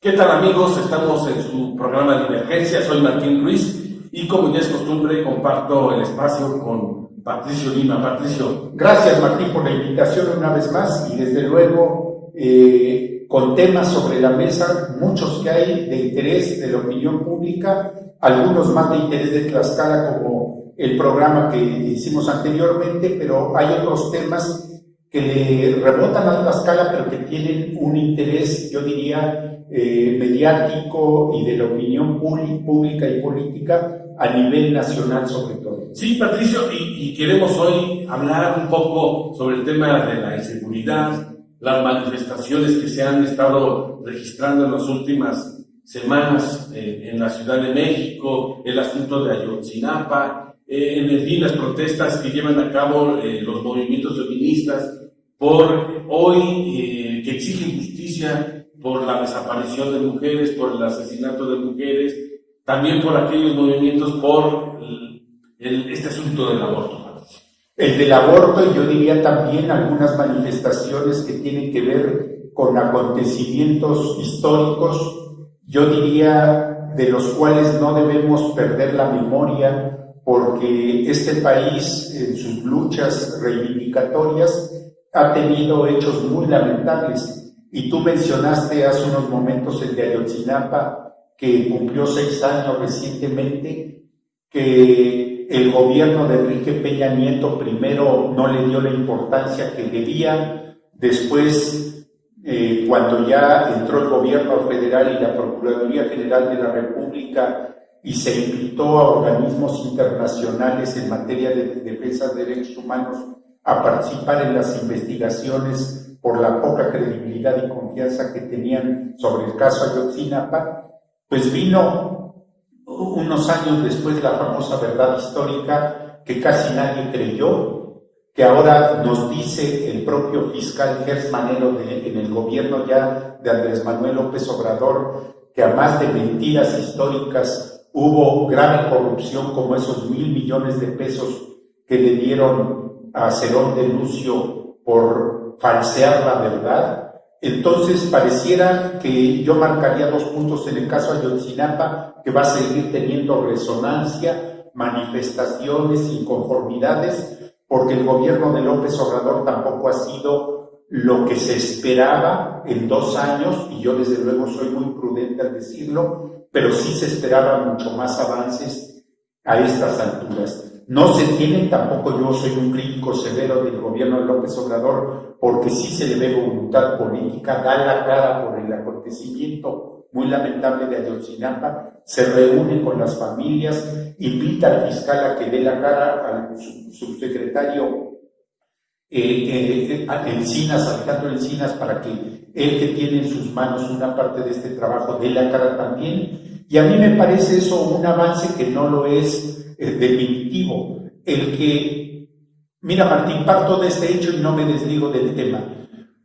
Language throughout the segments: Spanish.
¿Qué tal, amigos? Estamos en su programa de emergencia. Soy Martín Ruiz y, como ya es costumbre, comparto el espacio con Patricio Lima. Patricio. Gracias, Martín, por la invitación una vez más y desde luego con temas sobre la mesa, muchos que hay de interés de la opinión pública, algunos más de interés de Tlaxcala como el programa que hicimos anteriormente, pero hay otros temas que le rebotan a Tlaxcala pero que tienen un interés, yo diría, mediático y de la opinión pública y política a nivel nacional sobre todo. Sí, Patricio, y queremos hoy hablar un poco sobre el tema de la inseguridad, las manifestaciones que se han estado registrando en las últimas semanas en la Ciudad de México, el asunto de Ayotzinapa, en fin, las protestas que llevan a cabo los movimientos feministas por hoy, que exigen justicia por la desaparición de mujeres, por el asesinato de mujeres, también por aquellos movimientos por este asunto del aborto. El del aborto, y yo diría también algunas manifestaciones que tienen que ver con acontecimientos históricos, yo diría de los cuales no debemos perder la memoria, porque este país en sus luchas reivindicatorias ha tenido hechos muy lamentables. Y tú mencionaste hace unos momentos el de Ayotzinapa, que cumplió 6 años recientemente, que el gobierno de Enrique Peña Nieto primero no le dio la importancia que debía, después, cuando ya entró el gobierno federal y la Procuraduría General de la República y se invitó a organismos internacionales en materia de defensa de derechos humanos a participar en las investigaciones por la poca credibilidad y confianza que tenían sobre el caso Ayotzinapa, pues vino unos años después la famosa verdad histórica que casi nadie creyó, que ahora nos dice el propio fiscal Gers Manero en el gobierno ya de Andrés Manuel López Obrador, que a más de mentiras históricas hubo grave corrupción como esos 1,000 millones de pesos que le dieron a Cerón de Lucio por falsear la verdad. Entonces pareciera que yo marcaría 2 puntos en el caso Ayotzinapa, que va a seguir teniendo resonancia, manifestaciones, inconformidades, porque el gobierno de López Obrador tampoco ha sido lo que se esperaba en 2 años, y yo desde luego soy muy prudente al decirlo, pero sí se esperaban mucho más avances a estas alturas. No se tienen, tampoco yo soy un crítico severo del gobierno de López Obrador, porque sí se le ve voluntad política, da la cara por el acontecimiento muy lamentable de Ayotzinapa, se reúne con las familias, invita al fiscal a que dé la cara, al subsecretario Encinas, Alejandro Encinas, para que él, que tiene en sus manos una parte de este trabajo, dé la cara también. Y a mí me parece eso un avance que no lo es definitivo. Mira, Martín, parto de este hecho y no me desligo del tema.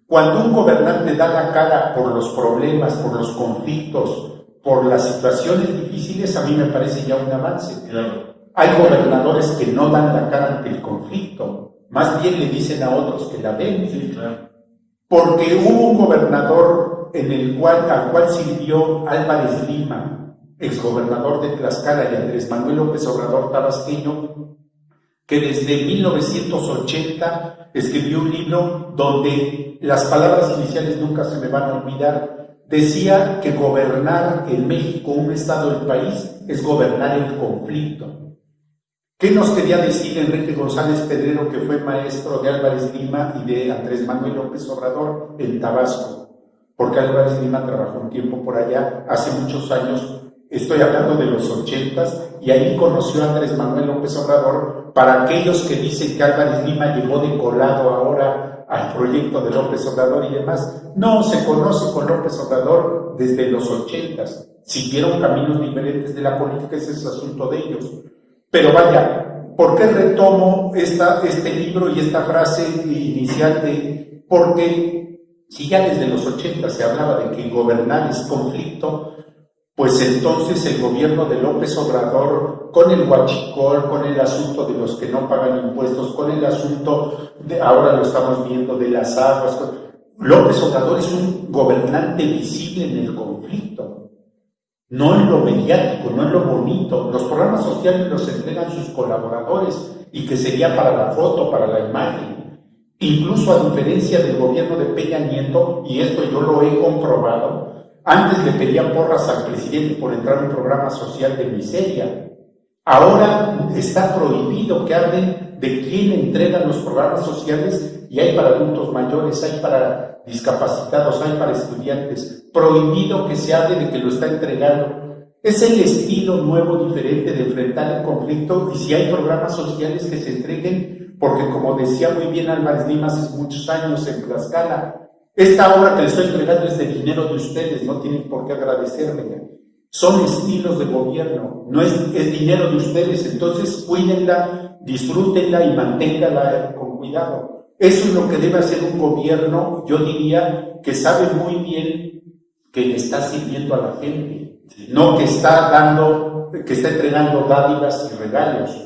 Cuando un gobernante da la cara por los problemas, por los conflictos, por las situaciones difíciles, a mí me parece ya un avance. Claro. Hay gobernadores que no dan la cara ante el conflicto, más bien le dicen a otros que la den. Sí, claro. Porque hubo un gobernador al cual sirvió Álvarez Lima, exgobernador de Tlaxcala, y Andrés Manuel López Obrador tabasqueño, que desde 1980 escribió un libro donde las palabras iniciales nunca se me van a olvidar. Decía que gobernar en México, un estado del país, es gobernar el conflicto. ¿Qué nos quería decir Enrique González Pedrero, que fue maestro de Álvarez Lima y de Andrés Manuel López Obrador en Tabasco? Porque Álvarez Lima trabajó un tiempo por allá, hace muchos años. Estoy hablando de los 80s, y ahí conoció a Andrés Manuel López Obrador. Para aquellos que dicen que Álvarez Lima llegó de colado ahora al proyecto de López Obrador y demás, no, se conoce con López Obrador desde los 80s. Siguieron caminos diferentes de la política, ese es el asunto de ellos. Pero vaya, ¿por qué retomo este libro y esta frase inicial porque si ya desde los 80 se hablaba de que gobernar es conflicto, pues entonces el gobierno de López Obrador, con el huachicol, con el asunto de los que no pagan impuestos, con el asunto de, ahora lo estamos viendo, de las aguas, López Obrador es un gobernante visible en el conflicto, no en lo mediático, no en lo bonito. Los programas sociales los entregan sus colaboradores y que sería para la foto, para la imagen. Incluso a diferencia del gobierno de Peña Nieto, y esto yo lo he comprobado, antes le pedían porras al presidente por entrar en un programa social de miseria. Ahora está prohibido que hablen de quién entrega los programas sociales, y hay para adultos mayores, hay para discapacitados, hay para estudiantes. Prohibido que se hable de que lo está entregando. Es el estilo nuevo, diferente de enfrentar el conflicto, y si hay programas sociales que se entreguen, porque como decía muy bien Álvarez Lima hace muchos años en Tlaxcala, esta obra que les estoy entregando es de dinero de ustedes, no tienen por qué agradecerme. Son estilos de gobierno, no es dinero de ustedes, entonces cuídenla, disfrútenla y manténganla con cuidado. Eso es lo que debe hacer un gobierno, yo diría, que sabe muy bien que le está sirviendo a la gente, no que está entregando dádivas y regalos.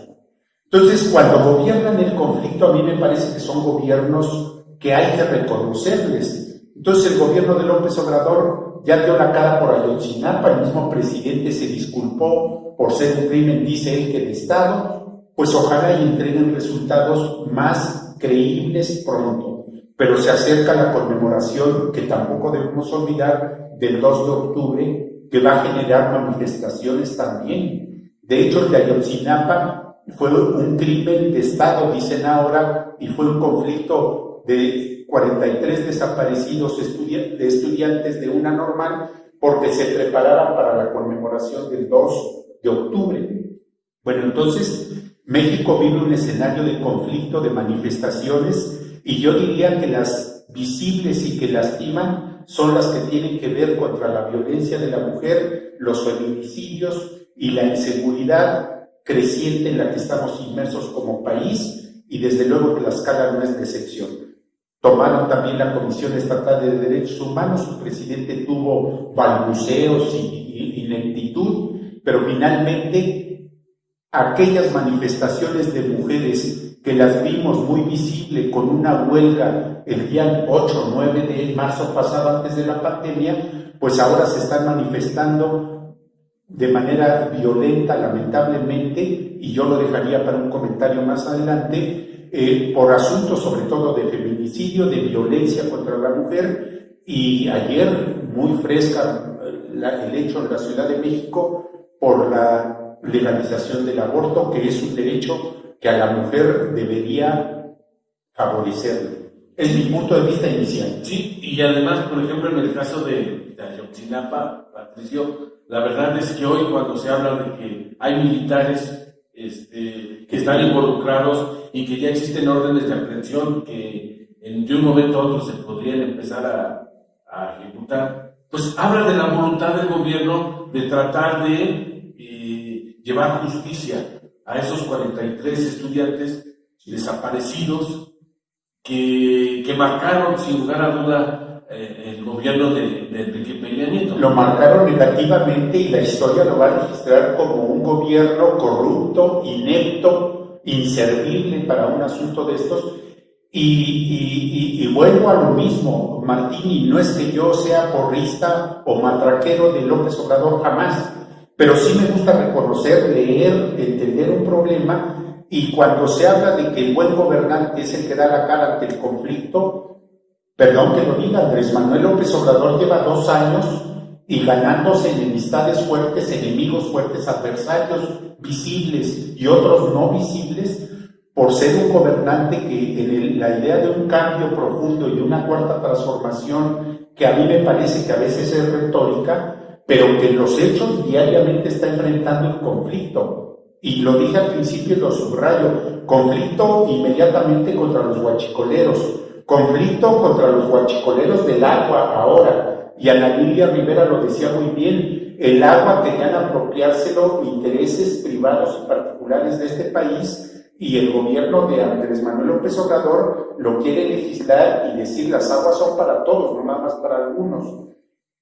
Entonces, cuando gobiernan el conflicto, a mí me parece que son gobiernos que hay que reconocerles. Entonces, el gobierno de López Obrador ya dio la cara por Ayotzinapa, el mismo presidente se disculpó por ser un crimen, dice él, que de Estado. Pues ojalá y entreguen resultados más creíbles pronto. Pero se acerca la conmemoración, que tampoco debemos olvidar, del 2 de octubre, que va a generar manifestaciones también. De hecho, el de Ayotzinapa fue un crimen de Estado, dicen ahora, y fue un conflicto de 43 desaparecidos de estudiantes de una normal, porque se preparaban para la conmemoración del 2 de octubre. Bueno, entonces México vive un escenario de conflicto, de manifestaciones, y yo diría que las visibles y que lastiman son las que tienen que ver contra la violencia de la mujer, los feminicidios y la inseguridad creciente en la que estamos inmersos como país, y desde luego que Tlaxcala no es la excepción. Tomaron también la Comisión Estatal de Derechos Humanos, su presidente tuvo balbuceos y lentitud, pero finalmente aquellas manifestaciones de mujeres que las vimos muy visible con una huelga el día 8 o 9 de marzo pasado, antes de la pandemia, pues ahora se están manifestando de manera violenta, lamentablemente, y yo lo dejaría para un comentario más adelante, por asuntos sobre todo de feminicidio, de violencia contra la mujer, y ayer, muy fresca, el hecho en la Ciudad de México por la legalización del aborto, que es un derecho que a la mujer debería favorecerle. Es mi punto de vista inicial. Sí, y además, por ejemplo, en el caso de Ayotzinapa, Patricio, la verdad es que hoy cuando se habla de que hay militares que están involucrados y que ya existen órdenes de aprehensión que de un momento a otro se podrían empezar a ejecutar, pues habla de la voluntad del gobierno de tratar de llevar justicia a esos 43 estudiantes desaparecidos que marcaron sin lugar a duda el gobierno de Enrique Peña Nieto. Lo marcaron negativamente y la historia lo va a registrar como un gobierno corrupto, inepto, inservible para un asunto de estos. Y vuelvo a lo mismo, Martín, y no es que yo sea porrista o matraquero de López Obrador, jamás, pero sí me gusta reconocer, leer, entender un problema, y cuando se habla de que el buen gobernante es el que da la cara ante el conflicto, perdón que lo diga, Andrés Manuel López Obrador lleva 2 años y ganándose enemistades fuertes, enemigos fuertes, adversarios visibles y otros no visibles, por ser un gobernante que en la idea de un cambio profundo y una cuarta transformación, que a mí me parece que a veces es retórica, pero que en los hechos diariamente está enfrentando el conflicto. Y lo dije al principio y lo subrayo, conflicto inmediatamente contra los huachicoleros, conflicto contra los huachicoleros del agua ahora, y Ana Lilia Rivera lo decía muy bien, el agua querían apropiárselo intereses privados y particulares de este país, y el gobierno de Andrés Manuel López Obrador lo quiere legislar y decir las aguas son para todos, no nada más para algunos.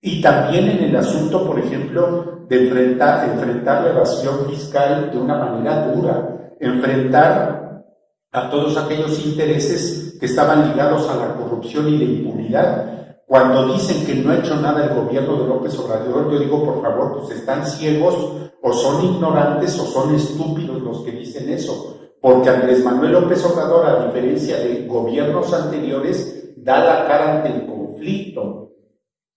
Y también en el asunto, por ejemplo, de enfrentar la evasión fiscal de una manera dura, enfrentar a todos aquellos intereses que estaban ligados a la corrupción y la impunidad. Cuando dicen que no ha hecho nada el gobierno de López Obrador, yo digo, por favor, pues están ciegos, o son ignorantes, o son estúpidos los que dicen eso. Porque Andrés Manuel López Obrador, a diferencia de gobiernos anteriores, da la cara ante el conflicto.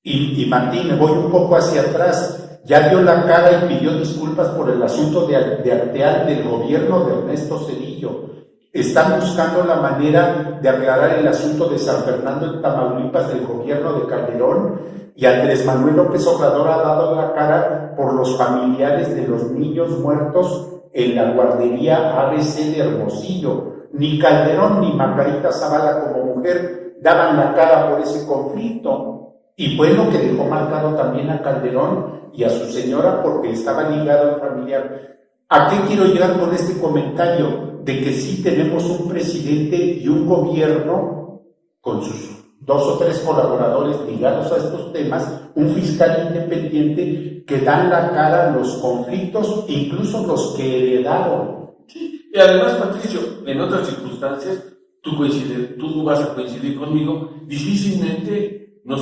Y Martín, me voy un poco hacia atrás, ya dio la cara y pidió disculpas por el asunto de Arteal del gobierno de Ernesto Zedillo. Están buscando la manera de aclarar el asunto de San Fernando en Tamaulipas del gobierno de Calderón, y Andrés Manuel López Obrador ha dado la cara por los familiares de los niños muertos en la guardería ABC de Hermosillo. Ni Calderón ni Margarita Zavala como mujer daban la cara por ese conflicto. Y fue lo que dejó marcado también a Calderón y a su señora, porque estaba ligado al familiar. ¿A qué quiero llegar con este comentario? De que sí tenemos un presidente y un gobierno con sus 2 o 3 colaboradores ligados a estos temas, un fiscal independiente que dan la cara a los conflictos, incluso los que heredaron. Sí. Y además, Patricio, en otras circunstancias, tú vas a coincidir conmigo, difícilmente nos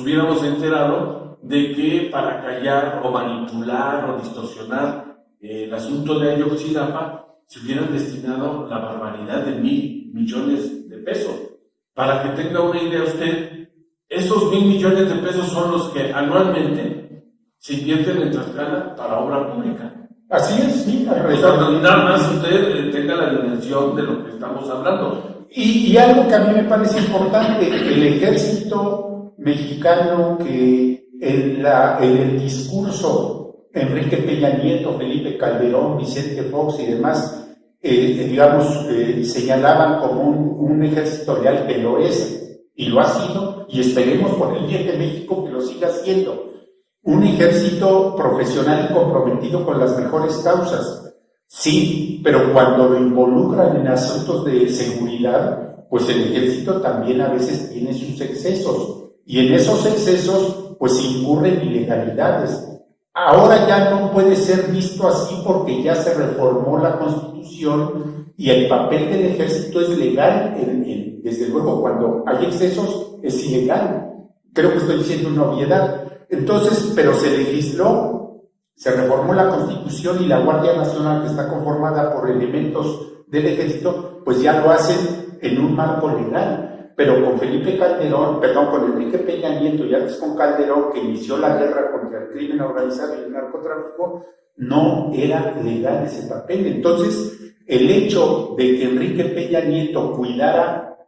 hubiéramos enterado de que para callar o manipular o distorsionar el asunto de Ayotzinapa se hubieran destinado la barbaridad de 1,000 millones de pesos. Para que tenga una idea usted, esos 1,000 millones de pesos son los que anualmente se invierten en Tlaxcala para obra pública. Así es, sí, nada más usted tenga la dimensión de lo que estamos hablando. Y algo que a mí me parece importante, el ejército mexicano que en el discurso Enrique Peña Nieto, Felipe Calderón, Vicente Fox y demás, señalaban como un ejército leal, que lo es y lo ha sido, y esperemos por el bien de México que lo siga siendo. Un ejército profesional y comprometido con las mejores causas. Sí, pero cuando lo involucran en asuntos de seguridad, pues el ejército también a veces tiene sus excesos, y en esos excesos pues incurren ilegalidades. Ahora ya no puede ser visto así porque ya se reformó la Constitución y el papel del ejército es legal. Desde luego, cuando hay excesos es ilegal. Creo que estoy diciendo una obviedad. Entonces, pero se legisló. Se reformó la Constitución y la Guardia Nacional, que está conformada por elementos del ejército, pues ya lo hacen en un marco legal. Pero con con Enrique Peña Nieto y antes con Calderón, que inició la guerra contra el crimen organizado y el narcotráfico, no era legal ese papel. Entonces, el hecho de que Enrique Peña Nieto cuidara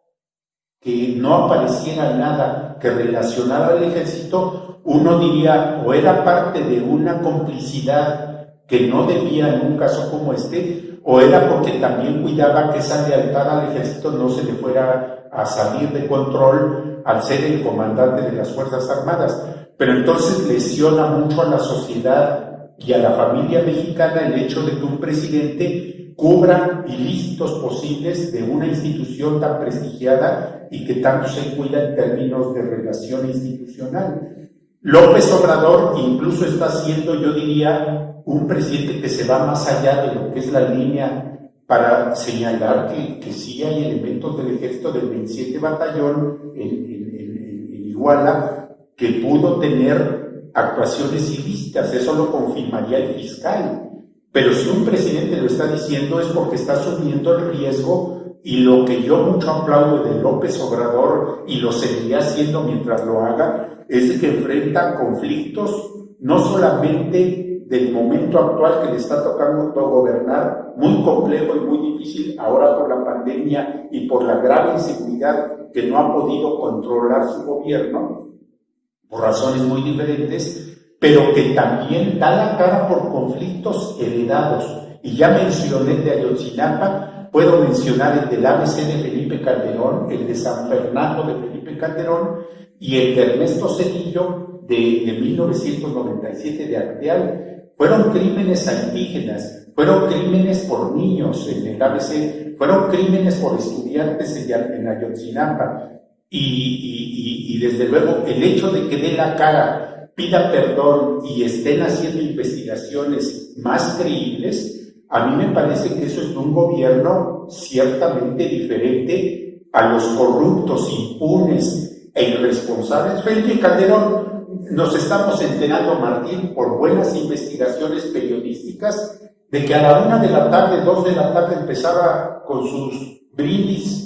que no apareciera nada que relacionara al ejército, uno diría, o era parte de una complicidad que no debía en un caso como este, o era porque también cuidaba que esa lealtad al ejército no se le fuera a salir de control al ser el comandante de las Fuerzas Armadas. Pero entonces lesiona mucho a la sociedad y a la familia mexicana el hecho de que un presidente cubra ilícitos posibles de una institución tan prestigiada y que tanto se cuida en términos de relación institucional. López Obrador incluso está siendo, yo diría, un presidente que se va más allá de lo que es la línea para señalar que sí hay elementos del ejército del 27 Batallón en Iguala que pudo tener actuaciones ilícitas. Eso lo confirmaría el fiscal. Pero si un presidente lo está diciendo es porque está asumiendo el riesgo, y lo que yo mucho aplaudo de López Obrador, y lo seguiré haciendo mientras lo haga, es que enfrenta conflictos no solamente del momento actual que le está tocando gobernar, muy complejo y muy difícil ahora por la pandemia y por la grave inseguridad que no ha podido controlar su gobierno, por razones muy diferentes, pero que también da la cara por conflictos heredados. Y ya mencioné el de Ayotzinapa, puedo mencionar el del ABC de Felipe Calderón, el de San Fernando de Felipe Calderón y el de Ernesto Zedillo de 1997 de Arteal. Fueron crímenes a indígenas, fueron crímenes por niños en el ABC, fueron crímenes por estudiantes en Ayotzinapa. y desde luego el hecho de que dé la cara, pida perdón y estén haciendo investigaciones más creíbles, a mí me parece que eso es de un gobierno ciertamente diferente a los corruptos, impunes e irresponsables. Felipe Calderón, nos estamos enterando, Martín, por buenas investigaciones periodísticas, de que a la 1 de la tarde, 2 de la tarde empezaba con sus brindis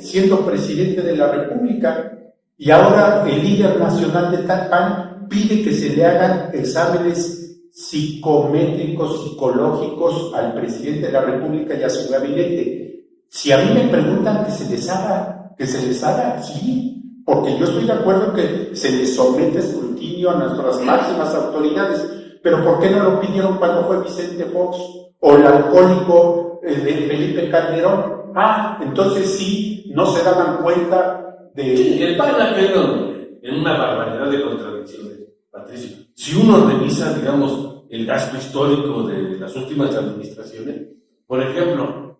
siendo presidente de la República, y ahora el líder nacional de PAN pide que se le hagan exámenes psicométricos, psicológicos al presidente de la República y a su gabinete. Si a mí me preguntan que se les haga, sí, porque yo estoy de acuerdo que se les somete escrutinio a nuestras máximas autoridades, pero ¿por qué no lo pidieron cuando fue Vicente Fox o el alcohólico de Felipe Calderón? Entonces sí, no se daban cuenta de... Sí, el PAN ha caído en una barbaridad de contradicciones, Patricio. Si uno revisa, digamos, el gasto histórico de las últimas administraciones, por ejemplo,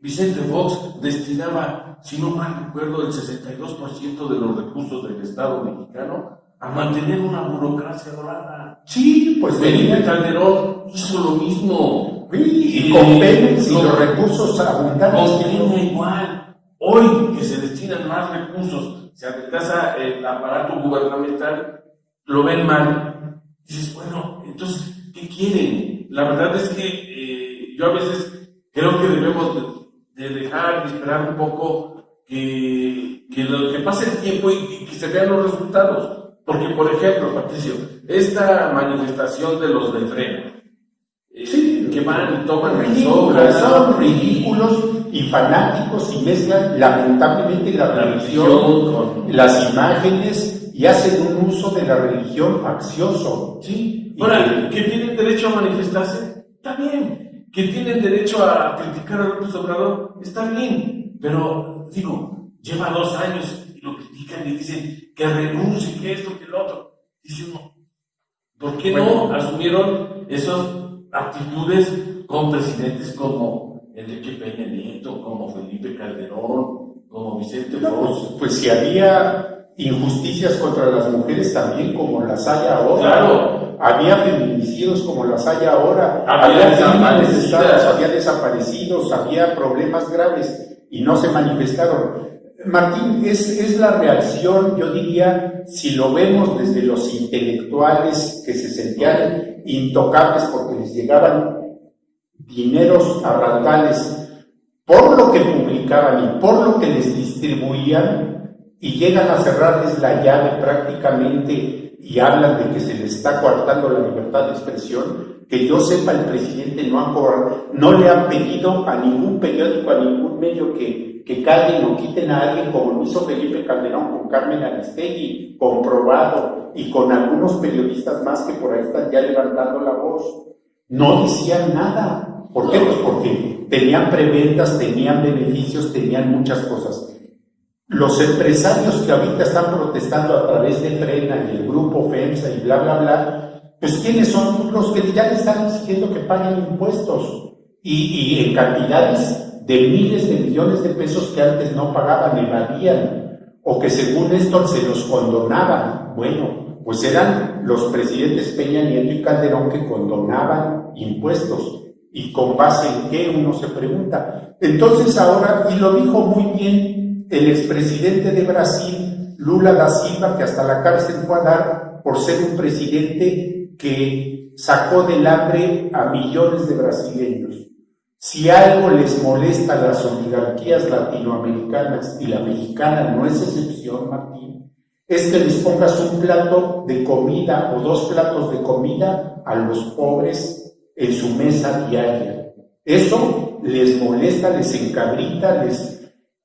Vicente Fox destinaba, si no mal recuerdo, el 62% de los recursos del Estado mexicano a mantener una burocracia dorada. Sí, pues Felipe Calderón hizo lo mismo. Y con Pemex y los recursos abundantes. Con Pemex igual. Hoy que se destinan más recursos, se adelgaza el aparato gubernamental, lo ven mal. Dices, bueno, entonces, ¿qué quieren? La verdad es que yo a veces creo que debemos de dejar y esperar un poco que pase el tiempo y que se vean los resultados. Porque, por ejemplo, Patricio, esta manifestación de los de Frena, que van y toman las obras, son ridículos y fanáticos y mezclan lamentablemente la religión con las imágenes y hacen un uso de la religión faccioso. Sí. Ahora, ¿que tienen derecho a manifestarse? Está bien. ¿Que tienen derecho a criticar a López Obrador? Está bien. Pero, digo, lleva 2 años y lo critican y dicen que renuncie, que esto, que lo otro. Dice uno, ¿por qué no asumieron esas actitudes con presidentes como Enrique Peña Nieto, como Felipe Calderón, como Vicente Fox? Pues si había injusticias contra las mujeres también como las hay ahora. Claro. Había feminicidios como las hay ahora. Había crímenes de estados, había desaparecidos, había problemas graves y no se manifestaron. Martín, es la reacción, yo diría, si lo vemos desde los intelectuales que se sentían intocables porque les llegaban dineros arrantales por lo que publicaban y por lo que les distribuían, y llegan a cerrarles la llave prácticamente y hablan de que se les está coartando la libertad de expresión. Que yo sepa, el presidente no le han pedido a ningún periódico, a ningún medio que callen o quiten a alguien, como lo hizo Felipe Calderón con Carmen Aristegui, comprobado, y con algunos periodistas más que por ahí están ya levantando la voz. No decían nada. ¿Por qué? Pues porque tenían preventas, tenían beneficios, tenían muchas cosas. Los empresarios que ahorita están protestando a través de Frena y el grupo FEMSA y bla, bla, bla, pues ¿quiénes son? Los que ya le están exigiendo que paguen impuestos y en cantidades de miles de millones de pesos que antes no pagaban, evadían, o que según esto se los condonaban. Bueno, pues eran los presidentes Peña Nieto y Calderón que condonaban impuestos. ¿Y con base en qué? Uno se pregunta. Entonces ahora, y lo dijo muy bien el expresidente de Brasil, Lula da Silva, que hasta la cárcel fue a dar por ser un presidente que sacó del hambre a millones de brasileños. Si algo les molesta a las oligarquías latinoamericanas, y la mexicana no es excepción, Martín, es que les pongas un plato de comida o 2 platos de comida a los pobres en su mesa diaria. Eso les molesta, les encabrita,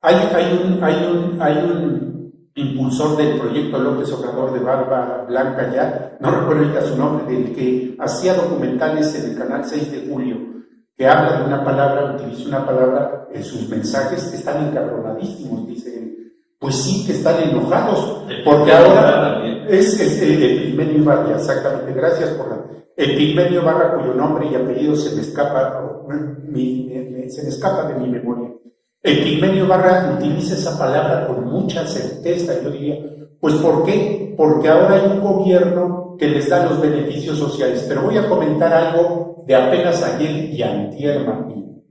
Hay un impulsor del proyecto López Obrador de barba blanca ya, no recuerdo ahorita su nombre, del que hacía documentales en el canal 6 de Julio, que habla de una palabra, utiliza una palabra en sus mensajes, que están encabronadísimos, dice él. Pues sí que están enojados, porque ahora es Epigmenio Ibarra, exactamente, gracias por Epigmenio Ibarra, cuyo nombre y apellido se me escapa de mi memoria. Epigmenio Barra utiliza esa palabra con mucha certeza, yo diría. Pues ¿por qué? Porque ahora hay un gobierno que les da los beneficios sociales. Pero voy a comentar algo de apenas ayer y antier, Martín.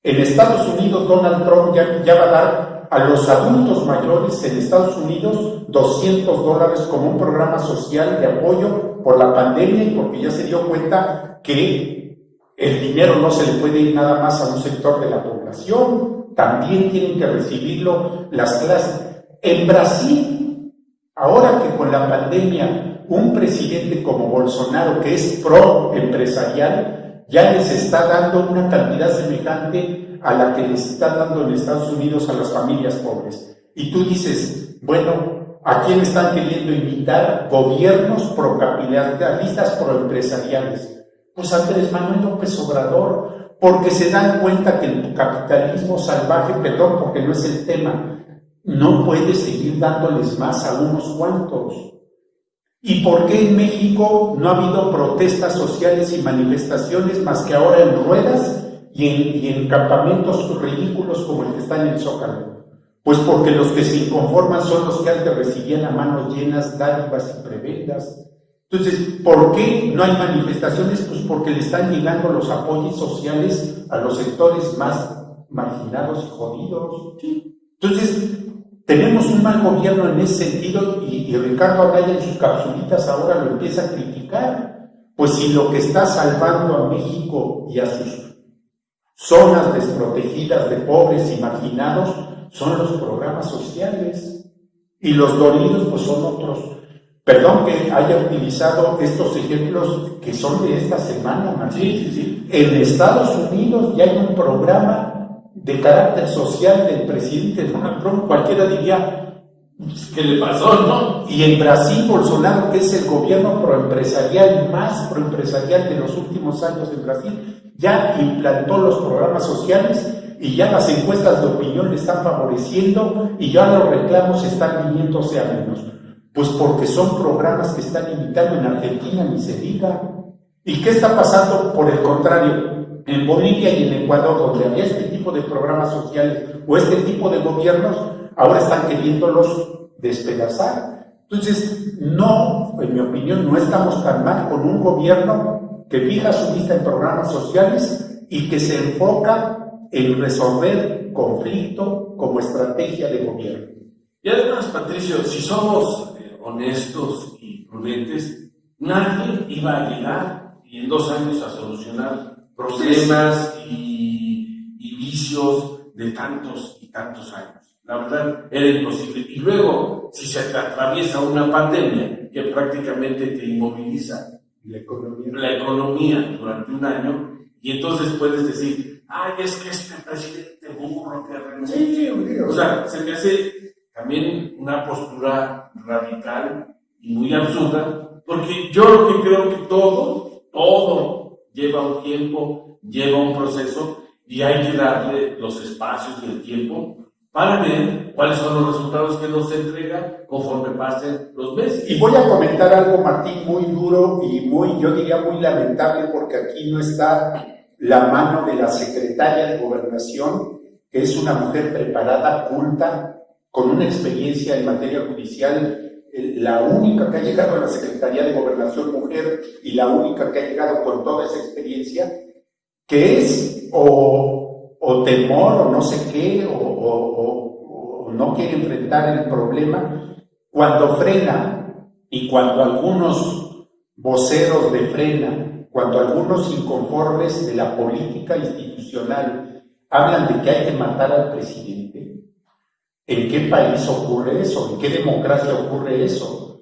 En Estados Unidos, Donald Trump ya va a dar a los adultos mayores en Estados Unidos $200 como un programa social de apoyo por la pandemia y porque ya se dio cuenta que el dinero no se le puede ir nada más a un sector de la población, también tienen que recibirlo las clases. En Brasil, ahora que con la pandemia un presidente como Bolsonaro, que es pro empresarial, ya les está dando una cantidad semejante a la que les están dando en Estados Unidos a las familias pobres. Y tú dices, bueno, ¿a quién están queriendo invitar? Gobiernos procapitalistas, proempresariales. Pues Andrés Manuel López Obrador, porque se dan cuenta que el capitalismo salvaje, perdón, porque no es el tema, no puede seguir dándoles más a unos cuantos. ¿Y por qué en México no ha habido protestas sociales y manifestaciones más que ahora en ruedas y en campamentos ridículos como el que está en el Zócalo? Pues porque los que se inconforman son los que antes recibían a manos llenas dádivas y prebendas. Entonces, ¿por qué no hay manifestaciones? Pues porque le están llegando los apoyos sociales a los sectores más marginados y jodidos. Entonces, tenemos un mal gobierno en ese sentido y Ricardo Anaya en sus capsulitas ahora lo empieza a criticar. Pues si lo que está salvando a México y a sus zonas desprotegidas de pobres y marginados son los programas sociales y los dolidos pues son otros. Perdón que haya utilizado estos ejemplos que son de esta semana, Martín. Sí. En Estados Unidos ya hay un programa de carácter social del presidente Donald Trump. Cualquiera diría, ¿qué le pasó, no? Y en Brasil, Bolsonaro, que es el gobierno proempresarial más proempresarial de los últimos años en Brasil, ya implantó los programas sociales y ya las encuestas de opinión le están favoreciendo y ya los reclamos están viniéndose a menos. Pues porque son programas que están imitando en Argentina, ni se diga. ¿Y qué está pasando? Por el contrario, en Bolivia y en Ecuador, donde había este tipo de programas sociales o este tipo de gobiernos, ahora están queriéndolos despedazar. Entonces, no, en mi opinión, no estamos tan mal con un gobierno que fija su vista en programas sociales y que se enfoca en resolver conflicto como estrategia de gobierno. Y además, Patricio, si somos honestos y prudentes, nadie iba a llegar y en 2 años a solucionar problemas y vicios de tantos y tantos años. La verdad, era imposible. Y luego, si se te atraviesa una pandemia que prácticamente te inmoviliza la economía durante 1 año, y entonces puedes decir, ay, es que este presidente burro que renunció. Sí, o sea, se me hace también una postura radical y muy absurda, porque yo lo que creo que todo lleva un tiempo, lleva un proceso, y hay que darle los espacios y el tiempo para ver cuáles son los resultados que nos entrega conforme pasen los meses. Y voy a comentar algo, Martín, muy duro y yo diría muy lamentable, porque aquí no está la mano de la secretaria de Gobernación, que es una mujer preparada, culta, con una experiencia en materia judicial, la única que ha llegado a la Secretaría de Gobernación mujer y la única que ha llegado con toda esa experiencia, que es o temor o no sé qué, o no quiere enfrentar el problema, cuando frena y cuando algunos voceros de frena, cuando algunos inconformes de la política institucional hablan de que hay que matar al presidente. ¿En qué país ocurre eso? ¿En qué democracia ocurre eso?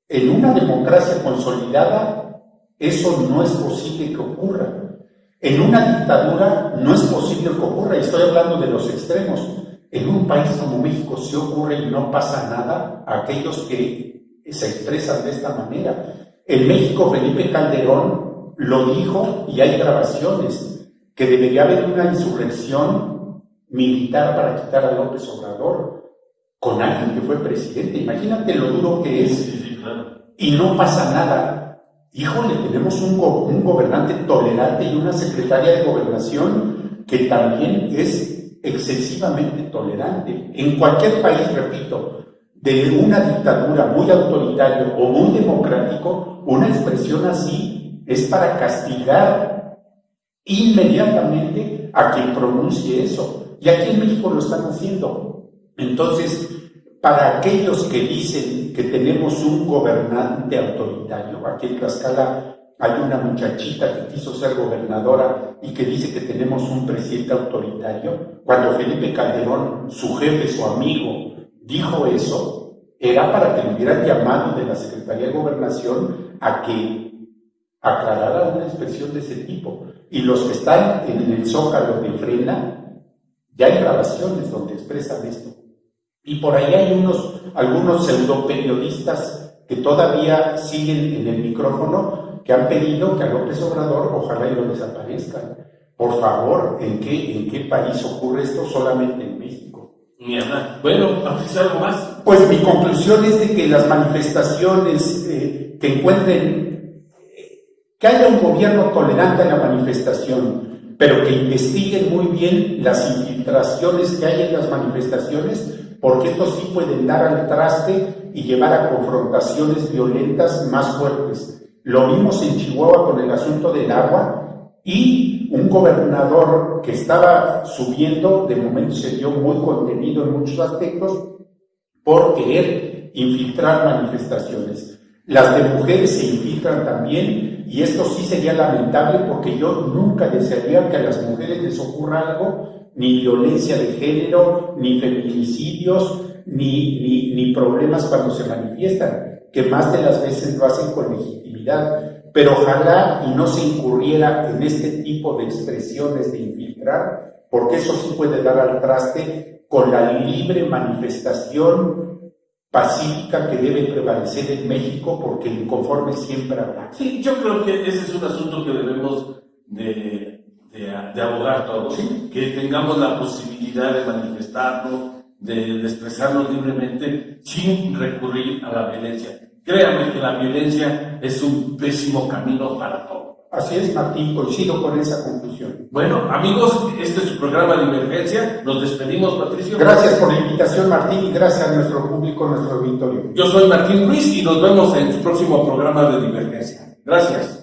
En una democracia consolidada, eso no es posible que ocurra. En una dictadura no es posible que ocurra, y estoy hablando de los extremos. En un país como México sí ocurre y no pasa nada a aquellos que se expresan de esta manera. En México, Felipe Calderón lo dijo, y hay grabaciones, que debería haber una insurrección militar para quitar a López Obrador con alguien que fue presidente. Imagínate lo duro que es. Sí, claro. Y no pasa nada. Híjole, tenemos un gobernante tolerante y una secretaria de Gobernación que también es excesivamente tolerante. En cualquier país, repito, de una dictadura muy autoritaria o muy democrático, una expresión así es para castigar inmediatamente a quien pronuncie eso. Y aquí en México lo están haciendo. Entonces, para aquellos que dicen que tenemos un gobernante autoritario, aquí en Tlaxcala hay una muchachita que quiso ser gobernadora y que dice que tenemos un presidente autoritario. Cuando Felipe Calderón, su jefe, su amigo, dijo eso, era para que le hubieran llamado de la Secretaría de Gobernación a que aclarara una expresión de ese tipo. Y los que están en el Zócalo de Frena, ya hay grabaciones donde expresan esto. Y por ahí hay algunos pseudoperiodistas que todavía siguen en el micrófono, que han pedido que a López Obrador ojalá y lo desaparezcan. Por favor, ¿en qué país ocurre esto? Solamente en México. Mierda. Bueno, ¿haces algo más? Pues mi conclusión es de que las manifestaciones que encuentren, que haya un gobierno tolerante a la manifestación, pero que investiguen muy bien las infiltraciones que hay en las manifestaciones, porque estos sí pueden dar al traste y llevar a confrontaciones violentas más fuertes. Lo vimos en Chihuahua con el asunto del agua, y un gobernador que estaba subiendo, de momento se vio muy contenido en muchos aspectos, por querer infiltrar manifestaciones. Las de mujeres se infiltran también, y esto sí sería lamentable, porque yo nunca desearía que a las mujeres les ocurra algo, ni violencia de género, ni feminicidios, ni problemas cuando se manifiestan, que más de las veces lo hacen con legitimidad. Pero ojalá y no se incurriera en este tipo de expresiones de infiltrar, porque eso sí puede dar al traste con la libre manifestación pacífica que debe prevalecer en México, porque inconforme siempre habrá. Sí, yo creo que ese es un asunto que debemos de abogar todos, ¿sí? Que tengamos la posibilidad de manifestarnos, de expresarnos libremente sin recurrir a la violencia. Créanme que la violencia es un pésimo camino para todo. Así es, Martín, coincido con esa conclusión. Bueno, amigos, este es su programa de Divergencia. Nos despedimos, Patricio. Gracias por la invitación, Martín, y gracias a nuestro público, nuestro auditorio. Yo soy Martín Ruiz y nos vemos en su próximo programa de Divergencia. Gracias.